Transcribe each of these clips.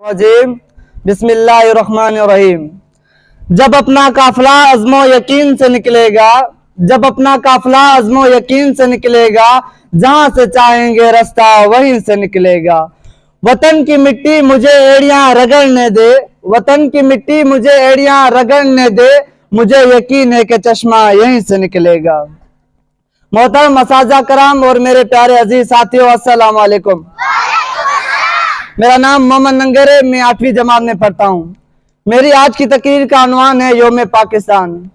रजीम बिस्मिल्लाहिर्रहमानिर्रहीम। जब अपना काफिला अज़्मो यकीन से निकलेगा, जब अपना काफिला अज़्मो यकीन से निकलेगा, जहां से चाहेंगे रास्ता वहीं से निकलेगा। वतन की मिट्टी मुझे एड़ियां रगड़ने दे, वतन की मिट्टी मुझे एड़ियां रगड़ने दे, मुझे यकीन है कि चश्मा यहीं से निकलेगा। मोहतरम असातिज़ा कराम और मेरे प्यारे अजीज साथियों, अस्सलाम वालेकुम। मेरा नाम मोहम्मद नंगर है, मैं 8वीं जमात में पढ़ता हूँ। मेरी आज की तकरीर का उन्वान है योम पाकिस्तान।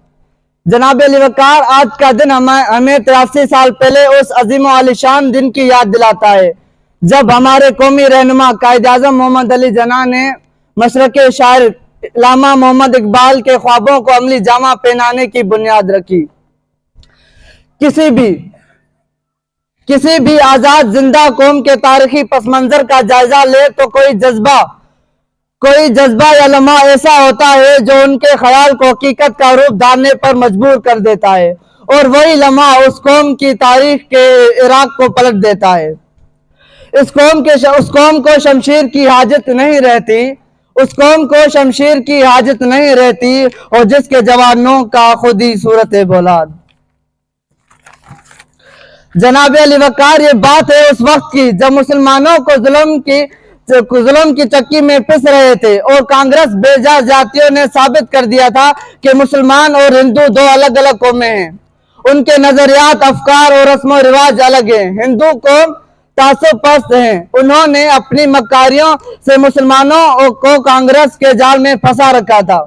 जनाब अली वक़ार, आज का दिन हमें 83 साल पहले उस अजीम आलिशान दिन की याद दिलाता है जब हमारे कौमी रहनुमा कायद आज़म मोहम्मद अली जना ने मशरक़ शायर अल्लामा मोहम्मद इकबाल के ख्वाबों को अमली जामा पहनाने की बुनियाद रखी। किसी भी आजाद जिंदा कौम के तारीखी पस मंजर का जायजा ले तो कोई जज्बा या लम्हा ऐसा होता है जो उनके ख्याल को हकीकत का रूप धारने पर मजबूर कर देता है, और वही लम्हा उस कौम की तारीख के इराक को पलट देता है। उस कौम को शमशीर की हाजत नहीं रहती, उस कौम को शमशीर की हाजत नहीं रहती, और जिसके जवानों का खुद ही सूरत है बोलाद। जनाब अली वक़ार, ये बात है उस वक्त की जब मुसलमानों को जुल्म की चक्की में पिस रहे थे, और कांग्रेस बेजा जातियों ने साबित कर दिया था कि मुसलमान और हिंदू दो अलग अलग कौमें हैं। उनके नजरियात, अफकार और रस्म रिवाज अलग हैं। हिंदू कौम तासुब परस्त हैं। उन्होंने अपनी मक्कारियों से मुसलमानों को कांग्रेस के जाल में फंसा रखा था,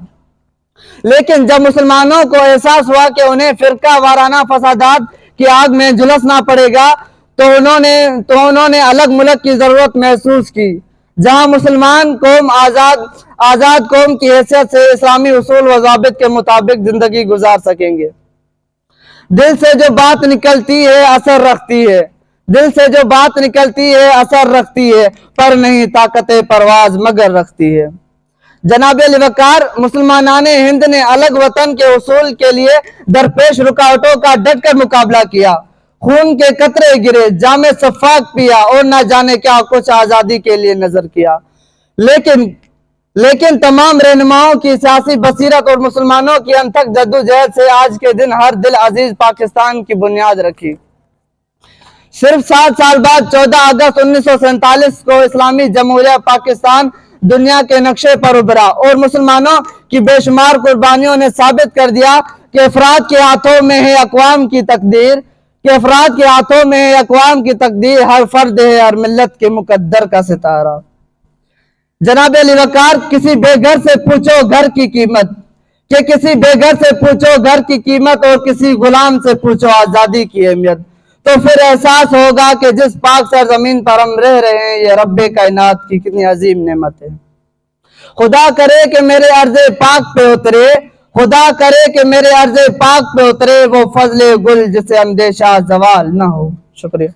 लेकिन जब मुसलमानों को एहसास हुआ कि उन्हें फिरका वाराना फसादात की आग में झुलसना पड़ेगा, तो उन्होंने अलग मुल्क की जरूरत महसूस की, जहां मुसलमान कौम आजाद कौम की हैसियत से इस्लामी उसूल व ज़ाबित के मुताबिक जिंदगी गुजार सकेंगे। दिल से जो बात निकलती है असर रखती है, दिल से जो बात निकलती है असर रखती है, पर नहीं ताकत परवाज मगर रखती है। जनाब अली वक़ार, मुसलमानाने हिंद ने अलग वतन के उसूल के लिए दरपेश रुकावटों का डटकर मुकाबला किया। खून के कतरे गिरे, जामे सफाक पिया, और न जाने क्या कुछ आजादी के लिए नजर किया। लेकिन तमाम रहनुमाओं की सियासी बसीरत और मुसलमानों की अनथक जद्दोजहद से आज के दिन हर दिल अजीज पाकिस्तान की बुनियाद रखी। सिर्फ 7 साल बाद 14 अगस्त 1947 को इस्लामी जमहूरिया पाकिस्तान दुनिया के नक्शे पर उभरा, और मुसलमानों की बेशुमार कुर्बानियों ने साबित कर दिया कि अफराद के हाथों में है अक़वाम की तकदीर, हर फर्द है हर मिल्लत के मुकद्दर का सितारा। जनाब अली वक़ार, किसी बेघर से पूछो घर की कीमत, और किसी गुलाम से पूछो आजादी की अहमियत, तो फिर एहसास होगा कि जिस पाक सरजमीन पर हम रह रहे हैं ये रब्बे कायनात की कितनी अजीम नेमत है। खुदा करे कि मेरे अर्ज़े पाक पे उतरे, खुदा करे कि मेरे अर्ज़े पाक पे उतरे वो फजले गुल जिसे अंदेशा ज़वाल ना हो। शुक्रिया।